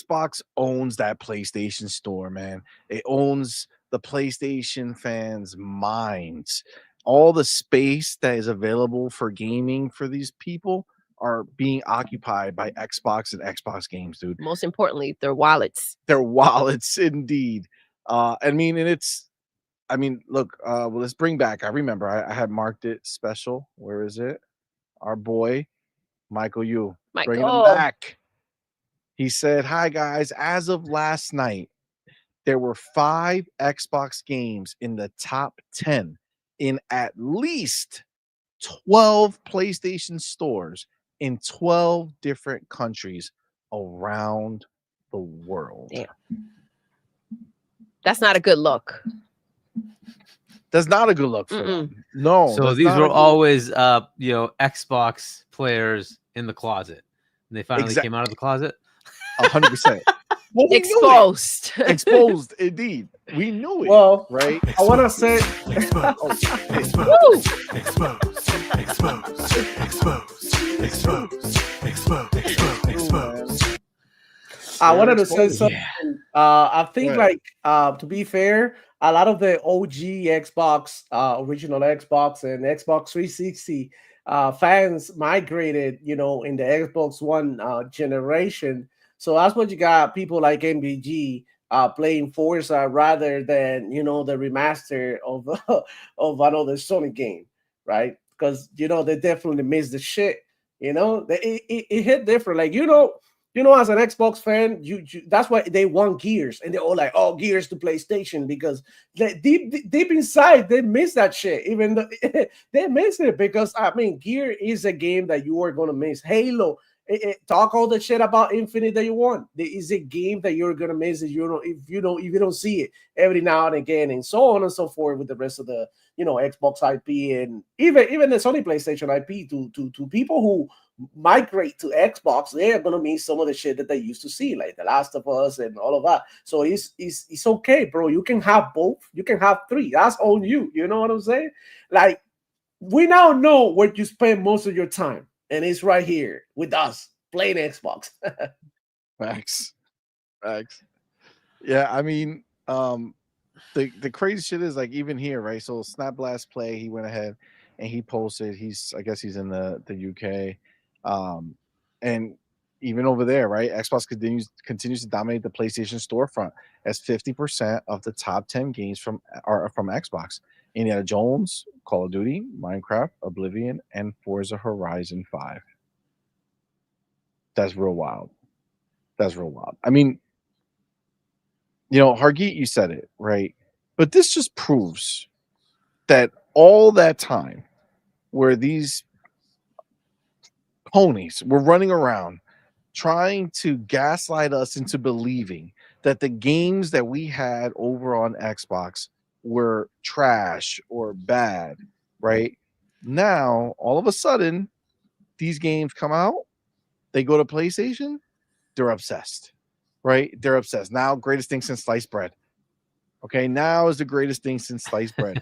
Xbox owns that PlayStation store, man. It owns the PlayStation fans' minds. All the space that is available for gaming for these people are being occupied by Xbox and Xbox games, dude. Most importantly, their wallets. Their wallets, indeed. Look, well, let's bring back. I remember I had marked it special. Where is it? Our boy, Michael Yu, bringing him Michael. back. He said, "Hi guys, as of last night, there were 5 Xbox games in the top 10 in at least 12 PlayStation stores in 12 different countries around the world." Damn. That's not a good look. That's not a good look for them. No. So these were always Xbox players in the closet. And they finally came out of the closet. 100%. Well, exposed. Exposed, indeed. We knew it. Well, right? I want to say I wanted to say something. I think, to be fair, a lot of the OG Xbox, original Xbox and Xbox 360 fans migrated, in the Xbox One generation. So that's what you got people like MBG playing Forza rather than, the remaster of another Sony game, right? Because, they definitely missed the shit. It hit different. Like, as an Xbox fan, you that's why they want Gears, and they're all like, "Oh, Gears to PlayStation," because deep inside they miss that shit. Even though they miss it, because Gear is a game that you are gonna miss. Halo, talk all the shit about Infinite that you want. There is a game that you're gonna miss if you don't see it every now and again, and so on and so forth with the rest of the Xbox IP and even the Sony PlayStation IP to people who migrate to Xbox. They are gonna miss some of the shit that they used to see, like The Last of Us and all of that. So it's okay, bro. You can have both. You can have 3. That's on you. You know what I'm saying? Like, we now know where you spend most of your time, and it's right here with us playing Xbox. Facts. Yeah, the crazy shit is, like, even here, right? So Snap Blast Play, he went ahead and he posted. I guess he's in the UK. And even over there, right? Xbox continues to dominate the PlayStation storefront as 50% of the top 10 games are from Xbox. Indiana Jones, Call of Duty, Minecraft, Oblivion, and Forza Horizon 5. That's real wild. Hargeet, you said it, right? But this just proves that all that time where these ponies were running around trying to gaslight us into believing that the games that we had over on Xbox were trash or bad, right? Now, all of a sudden, these games come out, they go to PlayStation, they're obsessed, right? They're obsessed. Now, greatest thing since sliced bread. Okay, now is the greatest thing since sliced bread.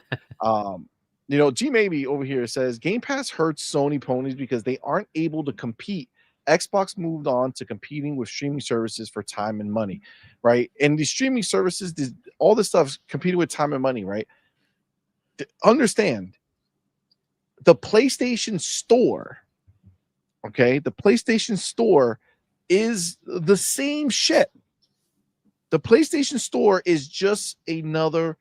G Maybe over here says Game Pass hurts Sony ponies because they aren't able to compete. Xbox moved on to competing with streaming services for time and money, right? And these streaming services, all this stuff competing with time and money, right? Understand, the PlayStation Store, okay? The PlayStation Store is the same shit. The PlayStation Store is just another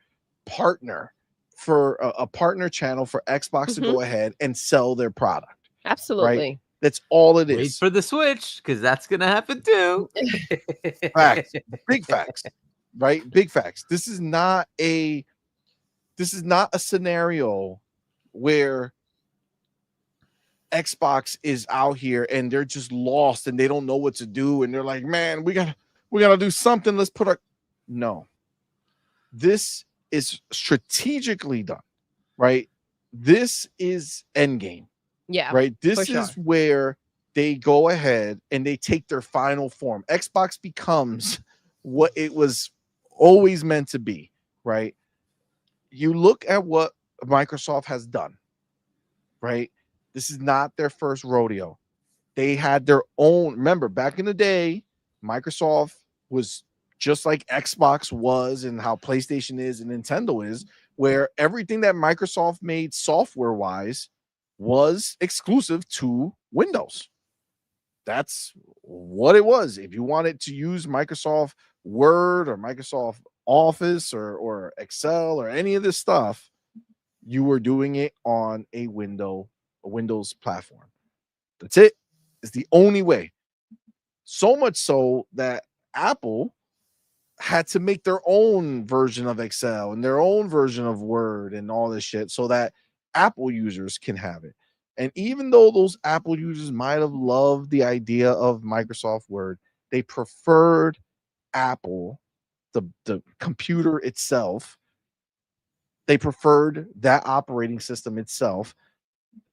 partner for a partner channel for Xbox to go ahead and sell their product. Absolutely. Right? That's all it is. Wait for the Switch, because that's going to happen too. Facts. Big facts. Right? Big facts. This is not a scenario where Xbox is out here and they're just lost and they don't know what to do, and they're like, man, we gotta do something. Let's put our no. This is strategically done, right? This is endgame. Yeah. Right. This is where they go ahead and they take their final form. Xbox becomes what it was always meant to be, right? You look at what Microsoft has done, right? This is not their first rodeo. They had their own. Remember, back in the day, Microsoft was just like Xbox was and how PlayStation is and Nintendo is, where everything that Microsoft made software wise was exclusive to Windows. That's what it was. If you wanted to use Microsoft Word or Microsoft Office or Excel or any of this stuff, you were doing it on a Windows platform. That's it. It's the only way. So much so that Apple had to make their own version of Excel and their own version of Word and all this shit so that Apple users can have it. And even though those Apple users might have loved the idea of Microsoft Word, they preferred Apple, the computer itself. They preferred that operating system itself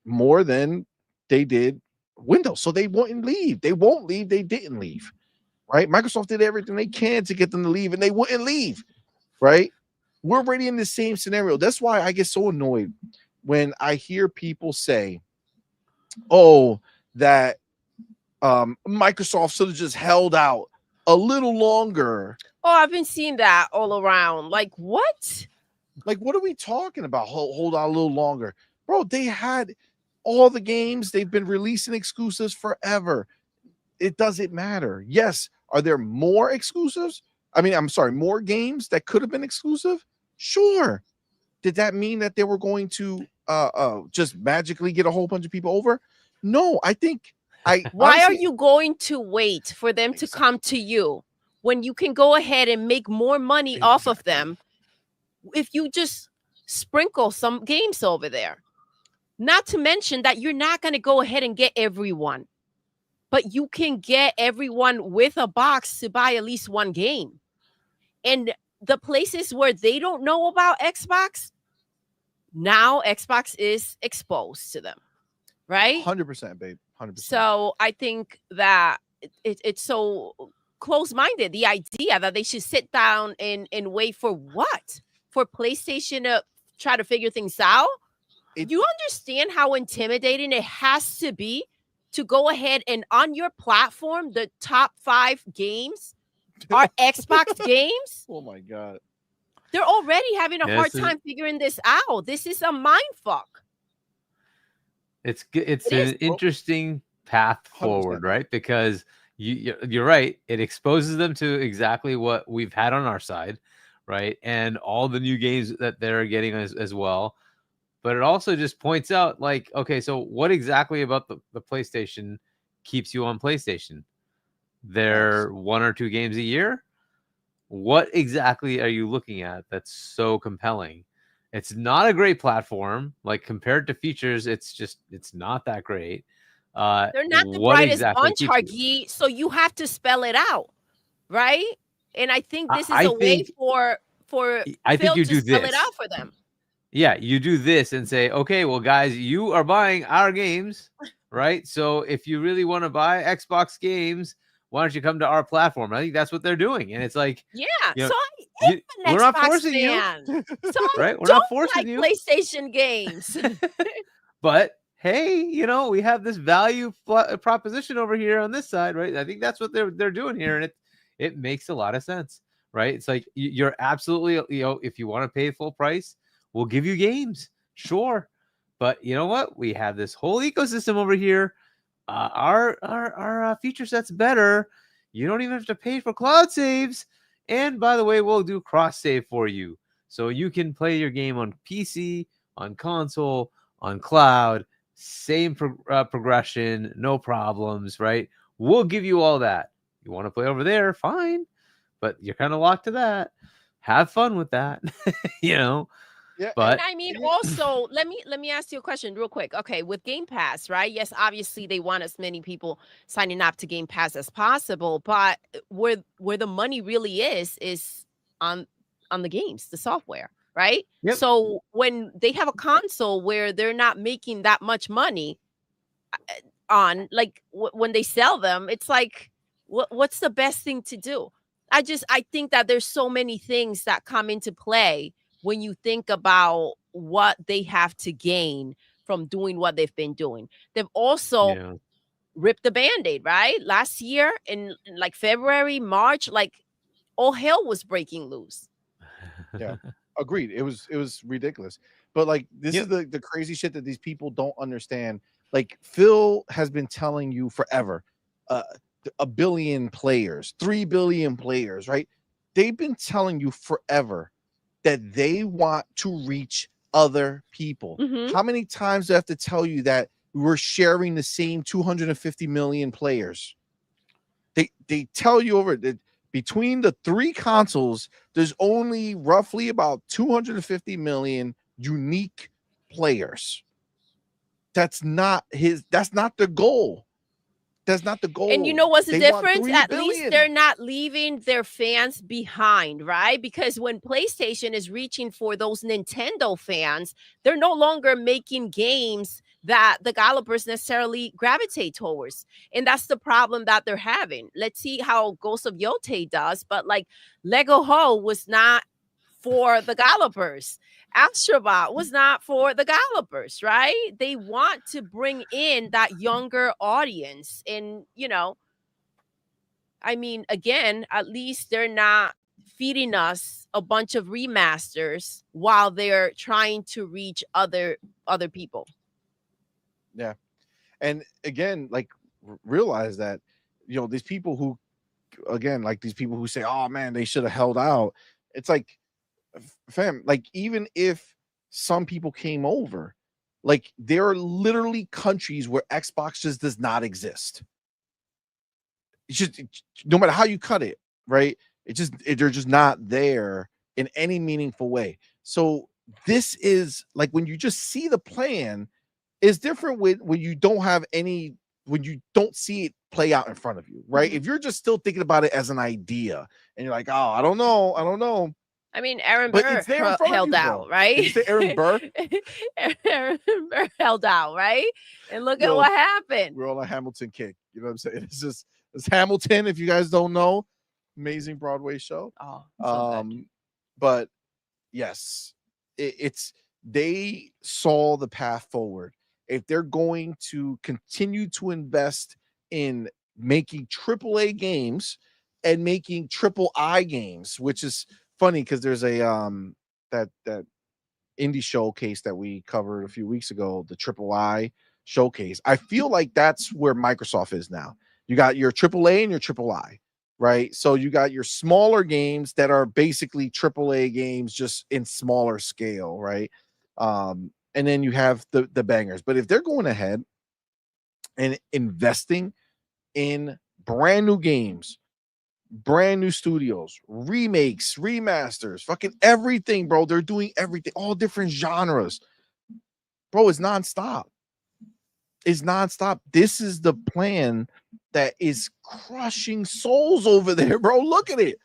more than they did Windows. So they wouldn't leave. They won't leave. They didn't leave. Right? Microsoft did everything they can to get them to leave, and they wouldn't leave. Right? We're already in the same scenario. That's why I get so annoyed when I hear people say, "Oh, that Microsoft should have just held out a little longer." Oh, I've been seeing that all around. Like, what? Like, what are we talking about? Hold on a little longer, bro. They had all the games. They've been releasing exclusives forever. It doesn't matter. Yes, are there more exclusives? I mean, I'm sorry, more games that could have been exclusive? Sure. Did that mean that they were going to just magically get a whole bunch of people over? No, I think Why are you going to wait for them to come to you when you can go ahead and make more money off of them if you just sprinkle some games over there? Not to mention that you're not going to go ahead and get everyone, but you can get everyone with a box to buy at least one game. And the places where they don't know about Xbox, now Xbox is exposed to them, right? 100%, babe. 100%. So I think that it's so close-minded, the idea that they should sit down and wait for what? For PlayStation to try to figure things out? You understand how intimidating it has to be to go ahead and on your platform, the top 5 games are Xbox games? Oh my God. They're already having a hard time figuring this out. This is a mind fuck. It's an interesting path forward, 100%. Right? Because you're right. It exposes them to exactly what we've had on our side, right? And all the new games that they're getting as well. But it also just points out, like, okay, so what exactly about the PlayStation keeps you on PlayStation? They're 1 or 2 games a year? What exactly are you looking at that's so compelling? It's not a great platform. Like, compared to features, it's not that great. They're not the brightest bunch, Hargy, so you have to spell it out, right? And I think this is a way for Phil to spell it out for them. Yeah, you do this and say, okay, well, guys, you are buying our games, right? So if you really want to buy Xbox games, why don't you come to our platform? I think that's what they're doing. And it's like, yeah, you know, so we're not forcing fan. You. So right? We're not forcing you. PlayStation games. But hey, we have this value proposition over here on this side, right? I think that's what they're doing here. And it makes a lot of sense, right? It's like you're absolutely, if you want to pay full price, we'll give you games, sure. But you know what? We have this whole ecosystem over here. Our feature set's better. You don't even have to pay for cloud saves. And by the way, we'll do cross save for you. So you can play your game on PC, on console, on cloud, same progression, no problems, right? We'll give you all that. You want to play over there, fine. But you're kind of locked to that. Have fun with that, Yeah, but and I mean, also, let me ask you a question real quick. Okay, with Game Pass, right? Yes, obviously they want as many people signing up to Game Pass as possible, but where the money really is on the games, the software, right? Yep. So when they have a console where they're not making that much money on, like, when they sell them, it's like, what's the best thing to do? I think that there's so many things that come into play when you think about what they have to gain from doing what they've been doing. They've also ripped the Band-Aid, right? Last year in like February, March, like all hell was breaking loose. Yeah, agreed. It was ridiculous. But like this is the crazy shit that these people don't understand. Like Phil has been telling you forever, a billion players, 3 billion players, right? They've been telling you forever that they want to reach other people. How many times do I have to tell you that we're sharing the same 250 million players? They tell you over that between the 3 consoles, there's only roughly about 250 million unique players. That's not the goal. That's not the goal. And you know what's the They want difference? 3 At billion. least they're not leaving their fans behind, right? Because when PlayStation is reaching for those Nintendo fans, they're no longer making games that the developers necessarily gravitate towards. And that's the problem that they're having. Let's see how Ghost of Yotei does. But like Lego Ho was not for the developers. Astrobot was not for the developers, right? They want to bring in that younger audience. And, you know, I mean, again, at least they're not feeding us a bunch of remasters while they're trying to reach other people. Yeah. And again, like realize that, you know, these people who, again, like these people who say, oh man, they should have held out. It's like, fam, like even if some people came over, like there are literally countries where Xbox just does not exist. It's just, no matter how you cut it, right? They're just not there in any meaningful way. So this is like when you just see the plan, is different when you don't have any, when you don't see it play out in front of you, right? If you're just still thinking about it as an idea and you're like, oh, I don't know. I mean, Aaron Burr held out, right? Did you say Aaron Burr? Aaron Burr held out, right? And look at what happened. We're on a Hamilton kick. You know what I'm saying? It's Hamilton, if you guys don't know. Amazing Broadway show. Oh, so but yes, they saw the path forward. If they're going to continue to invest in making AAA games and making III games, which is funny because there's a that indie showcase that we covered a few weeks ago, the III showcase. I feel like that's where Microsoft is now. You got your AAA and your III, right? So you got your smaller games that are basically AAA games just in smaller scale, right? And then you have the bangers. But if they're going ahead and investing in brand new games, brand new studios, remakes, remasters, fucking everything, bro. They're doing everything, all different genres. Bro, it's nonstop. It's nonstop. This is the plan that is crushing souls over there, bro. Look at it.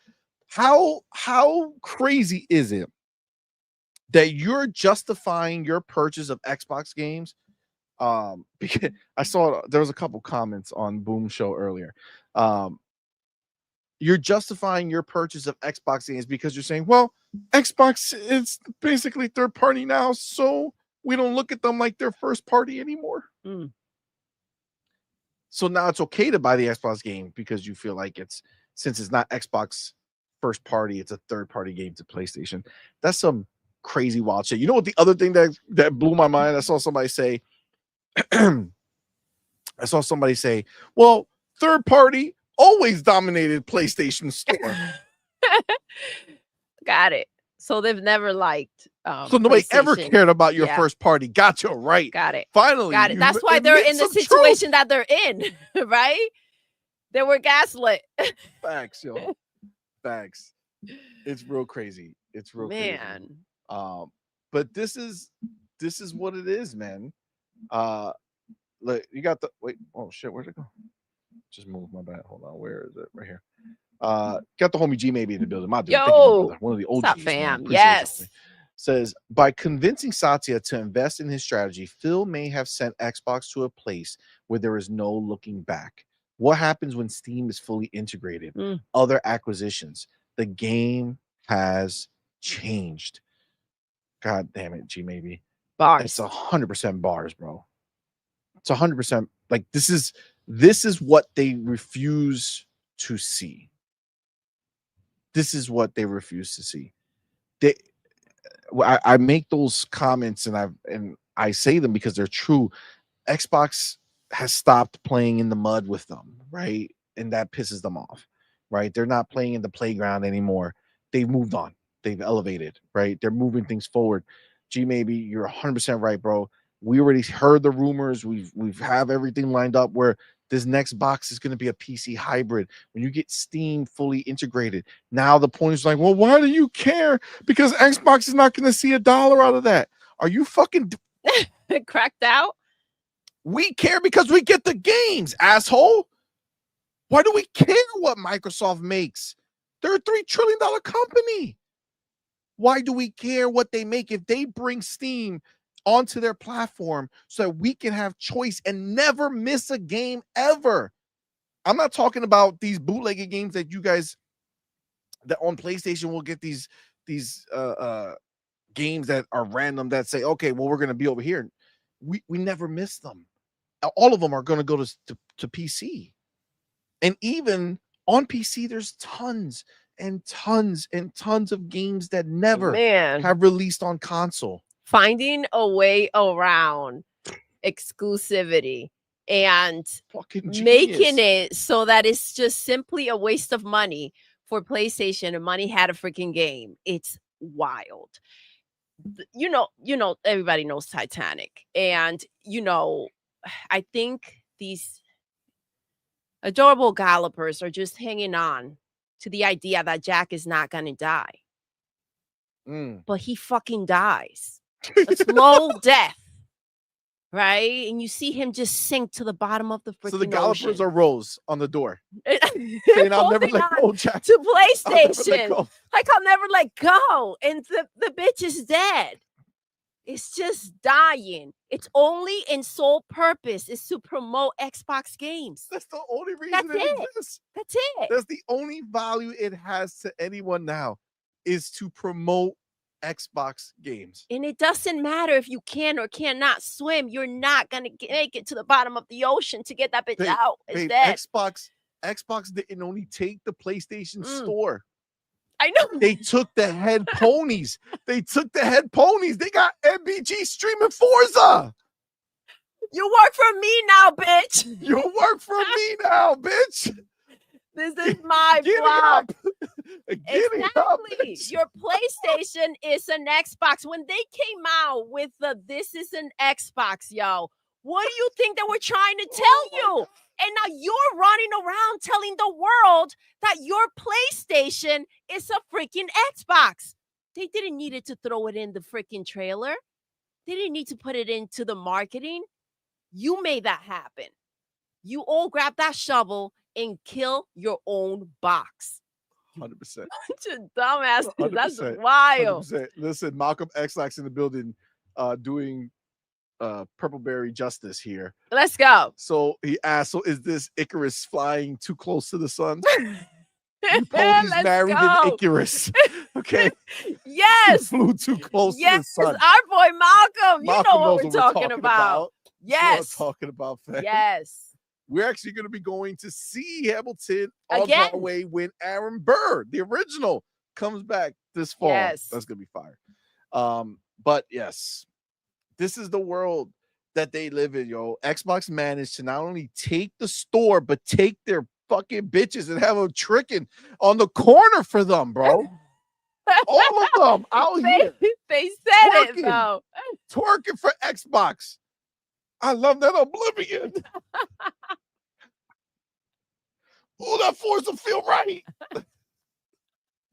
How crazy is it that you're justifying your purchase of Xbox games? Because I saw there was a couple comments on Boom Show earlier. You're justifying your purchase of Xbox games because you're saying, well, Xbox is basically third party now, so we don't look at them like they're first party anymore. So now it's okay to buy the Xbox game because you feel like since it's not Xbox first party, it's a third party game to PlayStation. That's some crazy wild shit. You know what the other thing that blew my mind? I saw somebody say, well, third party always dominated PlayStation Store. Got it. So they've never liked so nobody ever cared about your first party. Gotcha, right. Got it. Finally. Got it. That's why they're in the situation that they're in, right? They were gaslit. Facts, yo. Facts. It's real crazy. It's real crazy. But this is what it is, man. Look, you got oh shit, where'd it go? Just moved my bad. Hold on, where is it? Right here. Got the homie G maybe in the building. My dude, one of the OGs, fam. Yes. Says, by convincing Satya to invest in his strategy, Phil may have sent Xbox to a place where there is no looking back. What happens when Steam is fully integrated? Other acquisitions. The game has changed. God damn it, G maybe. Bars. It's 100% bars, bro. It's 100%. Like this is what they refuse to see. This is what they refuse to see. They, I make those comments and I say them because they're true. Xbox has stopped playing in the mud with them, right? And that pisses them off, right? They're not playing in the playground anymore. They've moved on. They've elevated, right? They're moving things forward. G, maybe you're 100% right, bro. We already heard the rumors. We've have everything lined up where this next box is going to be a PC hybrid. When you get Steam fully integrated, now the point is like, well, why do you care? Because Xbox is not going to see $1 out of that. Are you fucking cracked out? We care because we get the games, asshole. Why do we care what Microsoft makes? They're a $3 trillion company. Why do we care what they make if they bring Steam onto their platform so that we can have choice and never miss a game ever? I'm not talking about these bootlegged games that you guys that on PlayStation will get these games that are random that say, okay, well, we're going to be over here. We never miss them. All of them are going to go to PC. And even on PC, there's tons and tons and tons of games that never have released on console. Finding a way around exclusivity and making it so that it's just simply a waste of money for PlayStation and money had a freaking game. It's wild. You know, everybody knows Titanic. And, I think these adorable gallopers are just hanging on to the idea that Jack is not going to die. But he fucking dies. A slow death. Right? And you see him just sink to the bottom of the freaking ocean. So the gallopers are Rose on the door. Saying, I'll never let go, Jack. To PlayStation. I'll never let go. And the bitch is dead. It's just dying. Its only and sole purpose is to promote Xbox games. That's the only reason it exists. That's it. That's the only value it has to anyone now is to promote Xbox games. And it doesn't matter if you can or cannot swim. You're not going to make it to the bottom of the ocean to get that bitch out. It's dead. Xbox didn't only take the PlayStation store. I know. They took the head ponies. They got MBG streaming Forza. You work for me now, bitch. You work for me now, bitch. This is my vlog. Exactly. Your PlayStation is an Xbox. When they came out with this is an Xbox, yo, what do you think they were trying to tell you? And now you're running around telling the world that your PlayStation is a freaking Xbox. They didn't need it to throw it in the freaking trailer. They didn't need to put it into the marketing. You made that happen. You all grab that shovel and kill your own box. 100%. Bunch of dumbasses. That's wild. 100%. Listen, Malcolm X-Lax in the building doing Purpleberry justice here. Let's go. So he asked, so is this Icarus flying too close to the sun? You ponies married in Icarus. Okay. Yes. He flew too close to the sun. Our boy Malcolm. You know what we're talking about. Yes. What we're talking about, fam. Yes. We're actually going to be going to see Hamilton on Broadway when Aaron Burr, the original, comes back this fall. Yes. That's going to be fire. But yes, this is the world that they live in, yo. Xbox managed to not only take the store, but take their fucking bitches and have them tricking on the corner for them, bro. All of them out here. They said twerking, it, though. Twerking for Xbox. I love that Oblivion. Oh, that Forza feel right.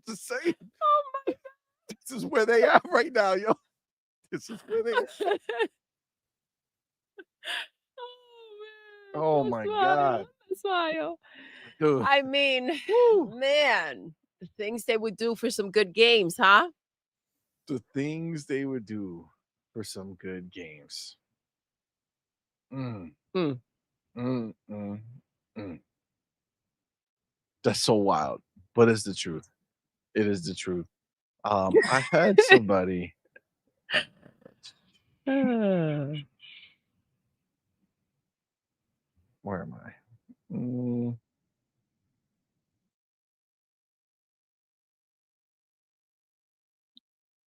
Just saying. Oh my God. This is where they are right now, yo. This is where they are. Oh my God. Smile. Dude. I mean, man, the things they would do for some good games, huh? The things they would do for some good games. That's so wild, but it's the truth. It is the truth. I had somebody. Where am I?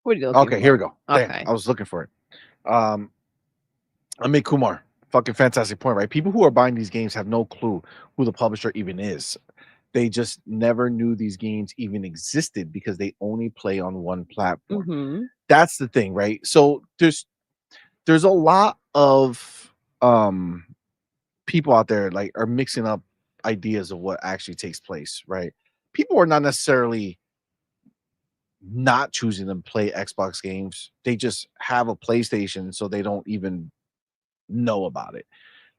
What are you looking Okay, for? here we go. Okay. Damn, I was looking for it. Amit Kumar, fucking fantastic point, right? People who are buying these games have no clue who the publisher even is. They just never knew these games even existed because they only play on one platform. Mm-hmm. That's the thing, right? So there's a lot of people out there like are mixing up ideas of what actually takes place, right? People are not necessarily not choosing to play Xbox games. They just have a PlayStation, so they don't even know about it,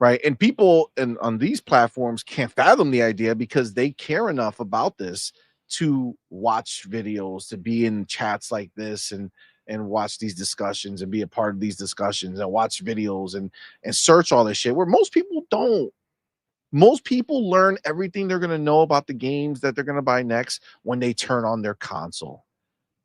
right? And people on these platforms can't fathom the idea because they care enough about this to watch videos, to be in chats like this, and watch these discussions and be a part of these discussions and watch videos and search all this shit, where most people don't. Most people learn everything they're going to know about the games that they're going to buy next when they turn on their console.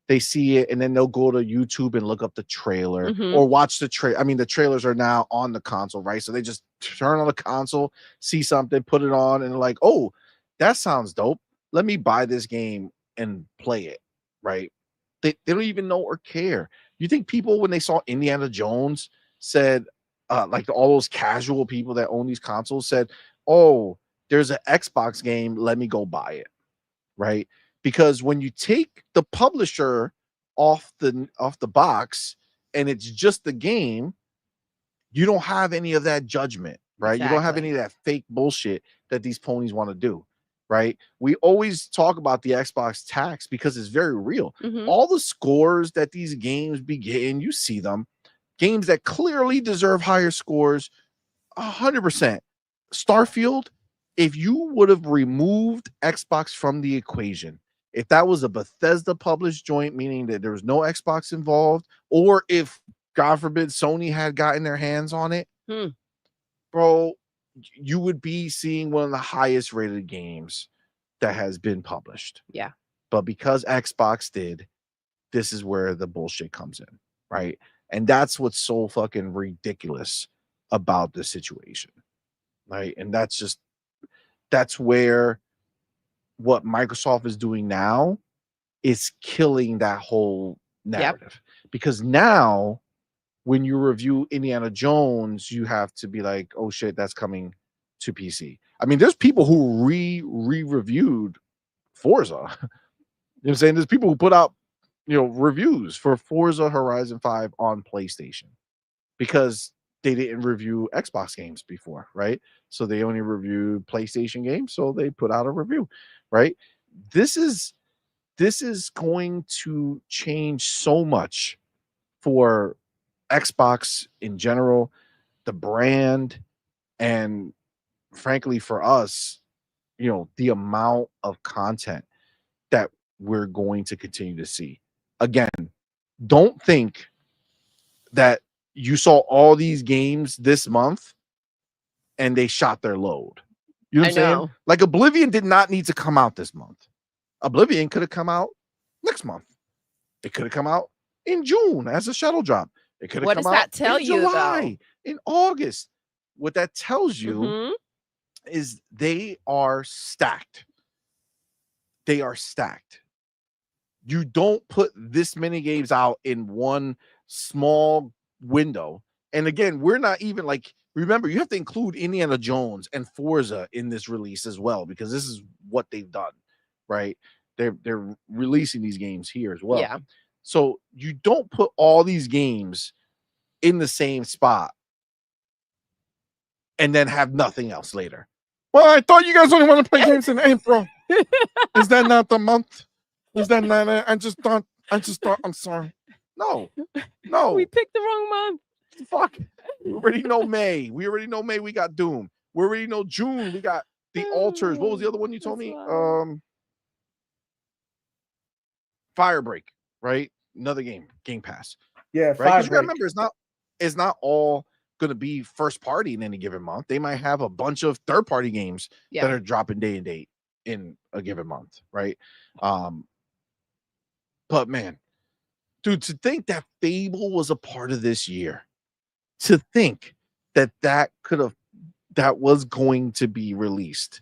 They see it and then they'll go to YouTube and look up the trailer or watch the trailer. I mean, the trailers are now on the console, right? So they just turn on the console, see something, put it on, and they're like, oh, that sounds dope. Let me buy this game and play it, right? They don't even know or care. You think people, when they saw Indiana Jones, said, like all those casual people that own these consoles said, oh, there's an Xbox game, let me go buy it, right? Because when you take the publisher off the box and it's just the game, you don't have any of that judgment, right? Exactly. You don't have any of that fake bullshit that these ponies want to do, right? We always talk about the Xbox tax because it's very real. All the scores that these games begin, you see them, games that clearly deserve higher scores, 100%. Starfield, if you would have removed Xbox from the equation, if that was a Bethesda published joint, meaning that there was no Xbox involved, or if, God forbid, Sony had gotten their hands on it, bro, you would be seeing one of the highest rated games that has been published. Yeah. But because Xbox did, this is where the bullshit comes in, right? And that's what's so fucking ridiculous about the situation, right? And that's where what Microsoft is doing now is killing that whole narrative. Because now when you review Indiana Jones, you have to be like, oh shit, that's coming to PC. I mean, there's people who re-reviewed Forza. You know what I'm saying? There's people who put out, reviews for Forza Horizon 5 on PlayStation because they didn't review Xbox games before, right? So they only reviewed PlayStation games, so they put out a review, right? This is going to change so much for Xbox in general, the brand, and frankly for us, the amount of content that we're going to continue to see. Again, don't think that you saw all these games this month and they shot their load. You know what I'm saying? Like Oblivion did not need to come out this month. Oblivion could have come out next month. It could have come out in June as a shuttle drop. It could have come out in July, in August. What that tells you is they are stacked. They are stacked. You don't put this many games out in one small window. And again, we're not even like, remember, you have to include Indiana Jones and Forza in this release as well, because this is what they've done, right? They're releasing these games here as well. Yeah. So you don't put all these games in the same spot and then have nothing else later. Well, I thought you guys only want to play games in April. Is that not the month? Is that not it? I just thought, I'm sorry. No. We picked the wrong month. Fuck. We already know May. We got Doom. We already know June. We got The Alters. What was the other one you told me? Firebreak, right? Another Game Pass. Yeah, right. Because you gotta remember, it's not all going to be first party in any given month. They might have a bunch of third party games that are dropping day and date in a given month, right? But man, dude, to think that Fable was a part of this year, to think that that was going to be released,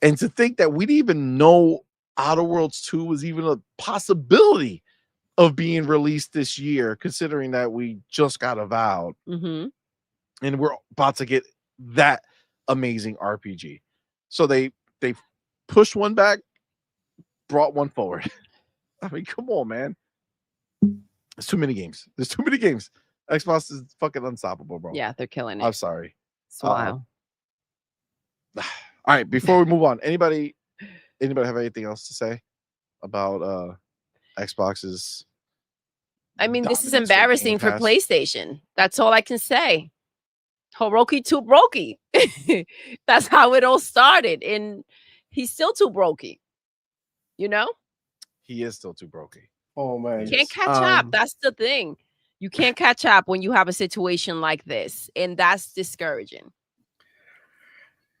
and to think that we didn't even know Outer Worlds 2 was even a possibility of being released this year, considering that we just got Avowed and we're about to get that amazing RPG. So they pushed one back, brought one forward. I mean, come on, man. There's too many games. There's too many games. Xbox is fucking unstoppable, bro. Yeah, they're killing it. I'm sorry. It's wild. All right, before we move on, anybody have anything else to say about Xbox's? I mean, this is embarrassing for PlayStation. That's all I can say. Hiroki too brokey. That's how it all started, and he's still too brokey. You know, he is still too brokey. Oh man, you can't catch up. That's the thing. You can't catch up when you have a situation like this, and that's discouraging.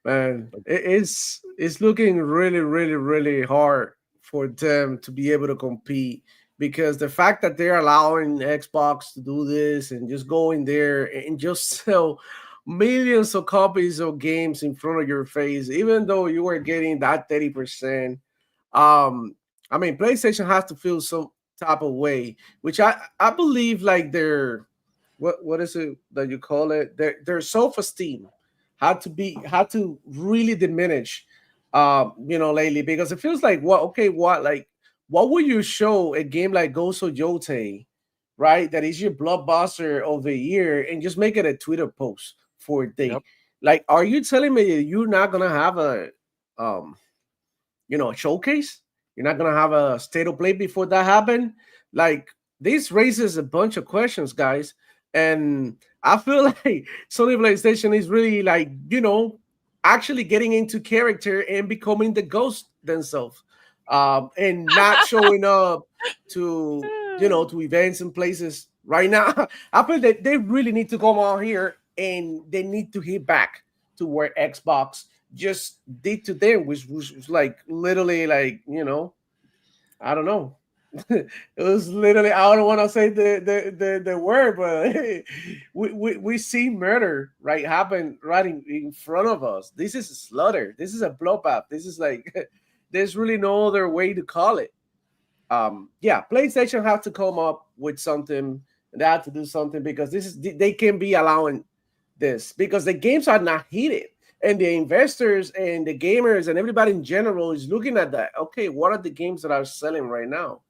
Man, it's looking really, really, really hard for them to be able to compete, because the fact that they're allowing Xbox to do this and just go in there and just sell millions of copies of games in front of your face, even though you were getting that 30%. I mean, PlayStation has to feel some type of way, which I believe like their what is it that you call it? Their self-esteem had to really diminish lately, because it feels like what would you show a game like Ghost of Yote, right? That is your blockbuster of the year, and just make it a Twitter post for a day. Yep. Like, are you telling me you're not gonna have a showcase? You're not gonna have a state of play before that happen? Like, this raises a bunch of questions, guys. And I feel like Sony PlayStation is really actually getting into character and becoming the ghost themselves, and not showing up to to events and places right now. I feel that they really need to come out here and they need to hit back to where Xbox just did to them, which was like literally I don't know. It was literally, I don't want to say the word, but we see murder happen right in front of us. This is a slaughter. This is a bloodbath. This is like there's really no other way to call it. PlayStation have to come up with something. They have to do something, because they can be allowing this, because the games are not heated. And the investors and the gamers and everybody in general is looking at that. Okay, what are the games that are selling right now?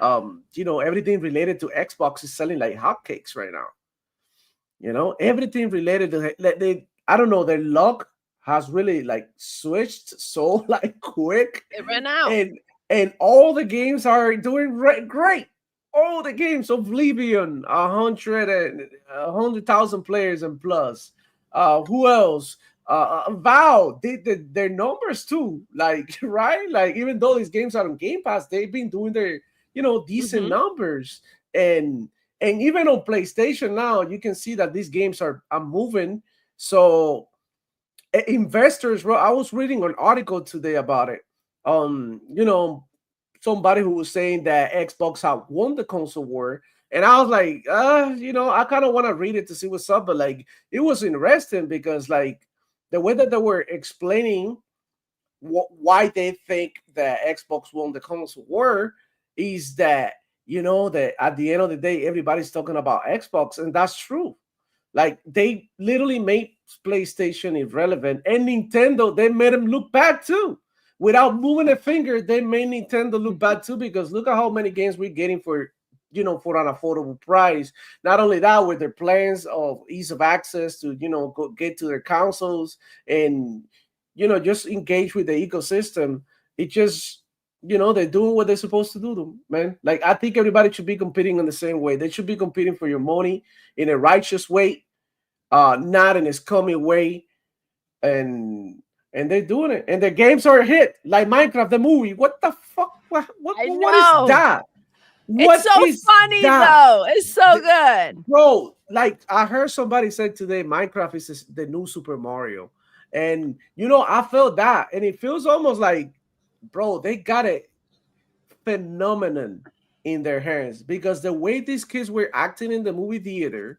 Everything related to Xbox is selling like hotcakes right now. Everything related to I don't know, their luck has really switched so quick. It ran out. And all the games are doing great. All the games, Oblivion, 100,000 players and plus. Who else? Vow did their numbers too, right? Even though these games are on Game Pass, they've been doing their decent numbers, and even on PlayStation now, you can see that these games are moving. So investors, bro, I was reading an article today about it. Somebody who was saying that Xbox had won the console war. And I was like, I kind of want to read it to see what's up. But it was interesting, because the way that they were explaining why they think that Xbox won the console war is that, that at the end of the day, everybody's talking about Xbox. And that's true. They literally made PlayStation irrelevant, and Nintendo, they made them look bad too. Without moving a finger, they made Nintendo look bad too, because look at how many games we're getting for an affordable price. Not only that, with their plans of ease of access to, go get to their consoles and, just engage with the ecosystem. It just, they're doing what they're supposed to do, man. I think everybody should be competing in the same way. They should be competing for your money in a righteous way, not in a scummy way. And they're doing it. And their games are a hit, like Minecraft, the movie. What the fuck? What is that? It's so funny, though. It's so good. Bro, I heard somebody said today, Minecraft is the new Super Mario. And, I felt that. And it feels almost like, bro, they got a phenomenon in their hands, because the way these kids were acting in the movie theater,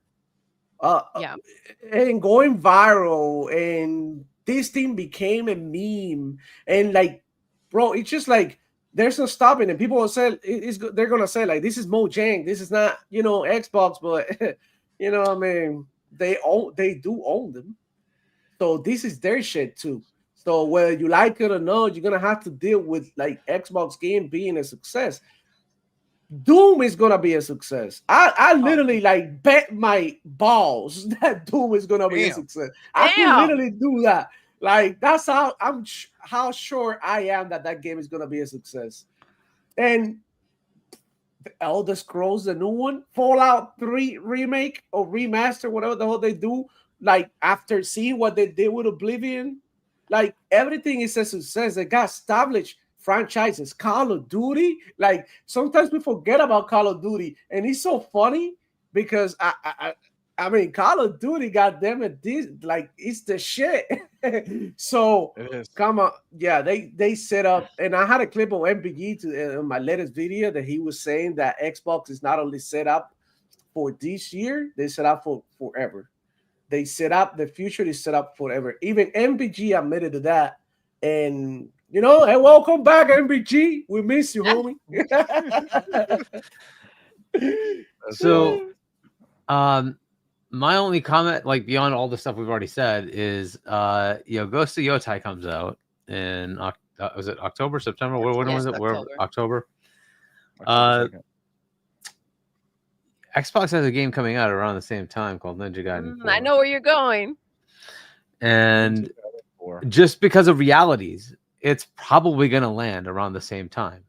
and going viral, and this thing became a meme. And bro, it's just there's no stopping it. People will say they're gonna say like, this is Mojang, this is not, Xbox, but I mean, they do own them, so this is their shit too. So whether you like it or not, you're gonna have to deal with like Xbox game being a success. Doom is gonna be a success. I literally like bet my balls that Doom is gonna be a success. I could literally do that. Like that's how how sure I am that game is gonna be a success. And the Elder Scrolls, the new one, Fallout 3 remake or remaster, whatever the hell they do, like after seeing what they did with Oblivion, like everything is a success. They got established franchises. Call of Duty, like sometimes we forget about Call of Duty, and it's so funny because I mean, Call of Duty, goddamn it, this like it's the shit. So come on, yeah, they set up, and I had a clip of MPG to in my latest video that he was saying that Xbox is not only set up for this year, they set up for forever. They set up the future is set up forever. Even MPG admitted to that, and hey, welcome back, MPG. We miss you, homie. So, my only comment, like beyond all the stuff we've already said, is Ghost of Yotai comes out in was it October, September? When was it? October. Xbox has a game coming out around the same time called Ninja Gaiden 4. I know where you're going. And just because of realities, it's probably going to land around the same time.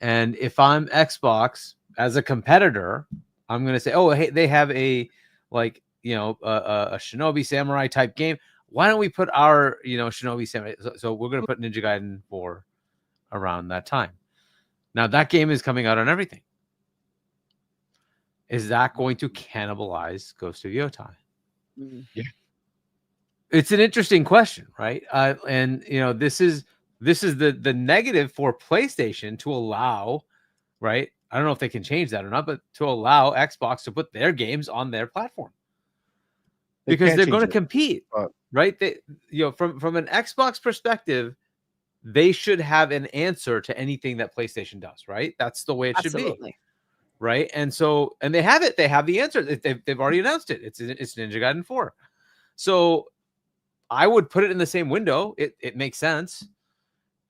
And if I'm Xbox as a competitor, I'm going to say, oh, hey, they have a a Shinobi Samurai type game. Why don't we put our Shinobi Samurai? So we're going to put Ninja Gaiden 4 around that time. Now that game is coming out on everything. Is that going to cannibalize Ghost of Yotai? Yeah, it's an interesting question, right? And this is the negative for PlayStation to allow, right? I don't know if they can change that or not, but to allow Xbox to put their games on their platform because they're going to compete, right? They, from an Xbox perspective, they should have an answer to anything that PlayStation does, right? That's the way it should be. Right. And so, and they have it. They have the answer. They've already announced it. It's Ninja Gaiden 4. So I would put it in the same window. It makes sense.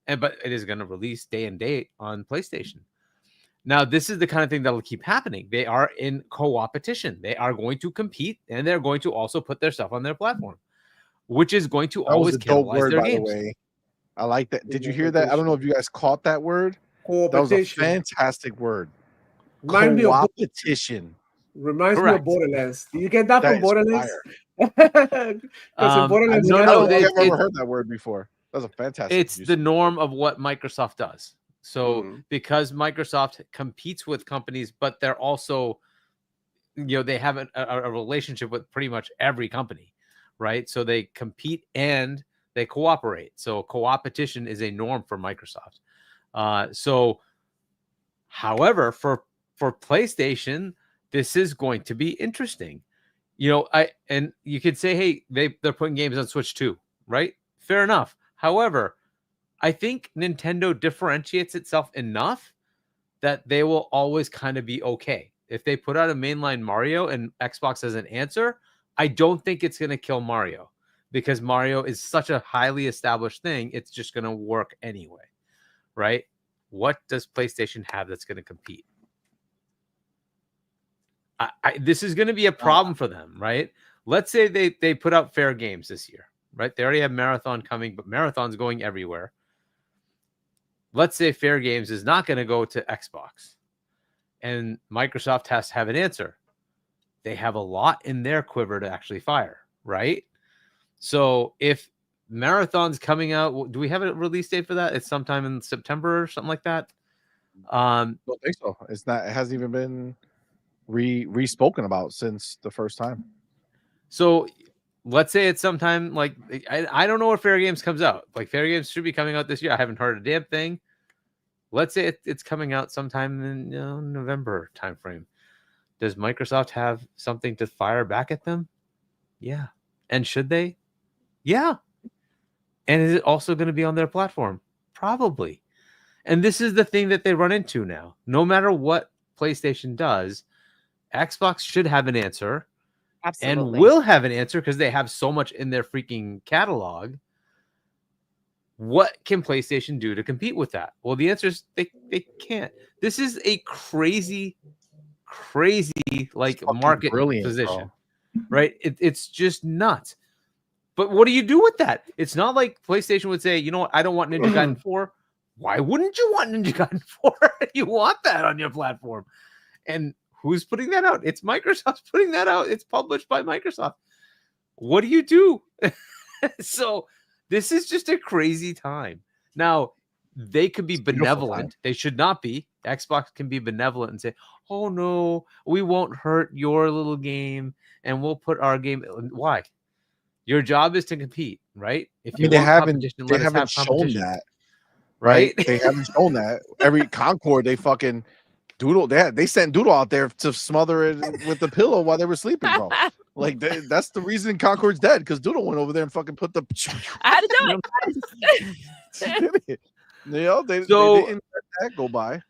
But it is going to release day and date on PlayStation. Now, this is the kind of thing that will keep happening. They are in co-opetition. They are going to compete, and they're going to also put their stuff on their platform, which is going to always cannibalize their games. By the way. I like that. Did you hear that? I don't know if you guys caught that word. That was a fantastic word. Coopetition. Reminds me of Borderlands. Do you get that from Borderlands? Borderlands, I've never heard that word before. That's a fantastic. It's the norm of what Microsoft does. So because Microsoft competes with companies, but they're also, they have a relationship with pretty much every company, right? So they compete and they cooperate. So coopetition is a norm for Microsoft. However, for PlayStation, this is going to be interesting. And you could say, hey, they're putting games on Switch too, right? Fair enough. However, I think Nintendo differentiates itself enough that they will always kind of be okay. If they put out a mainline Mario and Xbox as an answer, I don't think it's going to kill Mario because Mario is such a highly established thing. It's just going to work anyway, right? What does PlayStation have that's going to compete? This is going to be a problem for them, right? Let's say they put out Fair Games this year, right? They already have Marathon coming, but Marathon's going everywhere. Let's say Fair Games is not going to go to Xbox and Microsoft has to have an answer. They have a lot in their quiver to actually fire, right? So if Marathon's coming out, do we have a release date for that? It's sometime in September or something like that. I don't think so. It's not. It hasn't even been re-spoken about since the first time. So let's say it's sometime like I don't know where Fair Games comes out. Like Fair Games should be coming out this year. I haven't heard a damn thing. Let's say it's coming out sometime in November timeframe. Does Microsoft have something to fire back at them? Yeah. And should they? Yeah. And is it also going to be on their platform? Probably. And this is the thing that they run into now. No matter what PlayStation does, Xbox should have an answer. Absolutely. And will have an answer because they have so much in their freaking catalog. What can PlayStation do to compete with that? Well, the answer is they can't. This is a crazy like market position, right? It's just nuts. But what do you do with that? It's not like PlayStation would say, you know what, I don't want Ninja Gaiden 4. Why wouldn't you want Ninja Gaiden 4? You want that on your platform. And who's putting that out? It's Microsoft's putting that out. It's published by Microsoft. What do you do? So this is just a crazy time. Now, they could be benevolent. They should not be. Xbox can be benevolent and say, oh, no, we won't hurt your little game and we'll put our game. Why? Your job is to compete, right? If you they haven't shown that, right? They haven't shown that. Every Concord, they fucking Doodle. They sent Doodle out there to smother it with the pillow while they were sleeping, bro. Like that's the reason Concord's dead, because Doodle went over there and fucking put the. I had to do it. You know, they didn't let that go by.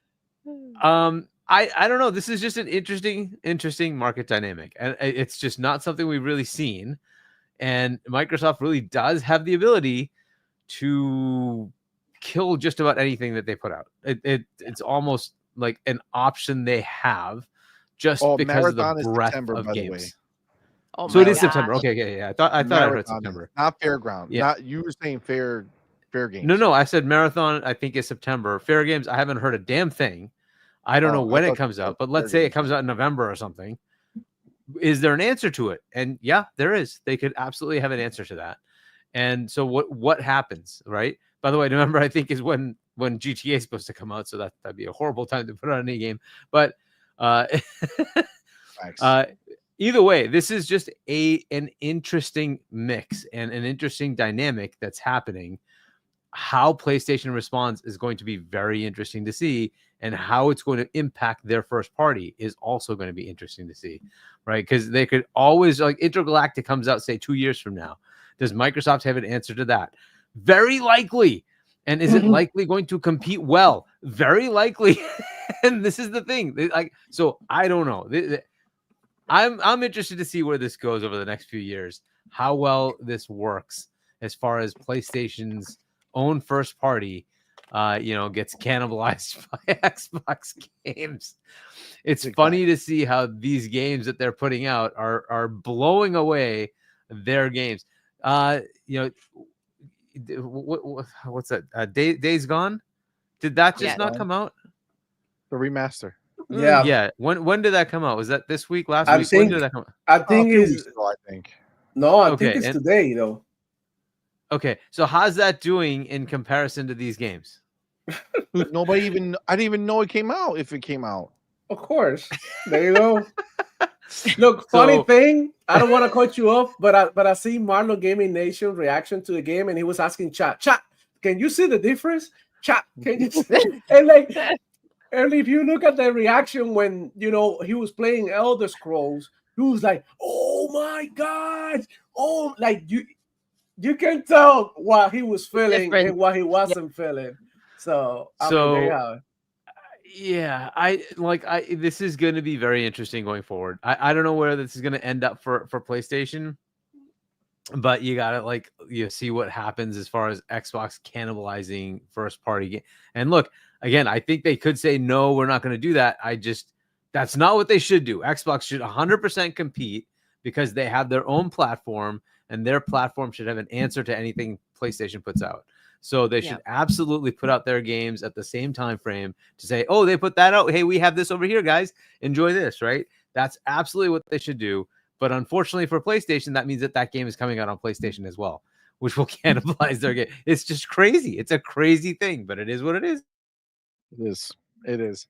I don't know. This is just an interesting market dynamic, and it's just not something we've really seen. And Microsoft really does have the ability to kill just about anything that they put out. It's almost like an option they have just because of the breadth of games. Oh, so it is September. Okay, yeah. I thought I heard September. Not Fairground. Yeah. Not, you were saying Fair Games. No. I said Marathon. I think is September. Fair Games. I haven't heard a damn thing. I don't know when it comes out, but let's say it comes out in November or something. Is there an answer to it? And yeah, there is. They could absolutely have an answer to that. And so what happens, right? By the way, November I think is when GTA is supposed to come out, so that'd be a horrible time to put on any game. But either way, this is just an interesting mix and an interesting dynamic that's happening. How PlayStation responds is going to be very interesting to see, and how it's going to impact their first party is also going to be interesting to see, right? Because they could always, like, Intergalactic comes out, say, 2 years from now. Does Microsoft have an answer to that? Very likely. And is it likely going to compete well? Very likely. And this is the thing. So I don't know. I'm interested to see where this goes over the next few years, how well this works as far as PlayStation's own first party gets cannibalized by Xbox games. It's funny to see how these games that they're putting out are blowing away their games. What's that? Days Gone? Did that just not come out? The remaster. Yeah. When did that come out? Was that this week? Last week? When did that come out? I think No, I think it's today though. Okay, so how's that doing in comparison to these games? I didn't even know it came out. If it came out, of course. There you go. Look, funny thing. I don't want to cut you off, but I see Marlo Gaming Nation reaction to the game, and he was asking chat, can you see the difference? Chat, can you see? And if you look at the reaction when he was playing Elder Scrolls, he was like, "Oh my god!" Oh, like you can tell what he was feeling and what he wasn't feeling. This is going to be very interesting going forward. I don't know where this is going to end up for PlayStation, but you gotta see what happens as far as Xbox cannibalizing first party game. And look, again, I think they could say no, we're not going to do that. That's not what they should do. Xbox should 100% compete because they have their own platform, and their platform should have an answer to anything PlayStation puts out. So they should absolutely put out their games at the same time frame to say, oh, they put that out. Hey, we have this over here, guys. Enjoy this, right? That's absolutely what they should do. But unfortunately for PlayStation, that means that game is coming out on PlayStation as well, which will cannibalize their game. It's just crazy. It's a crazy thing, but it is what it is. It is.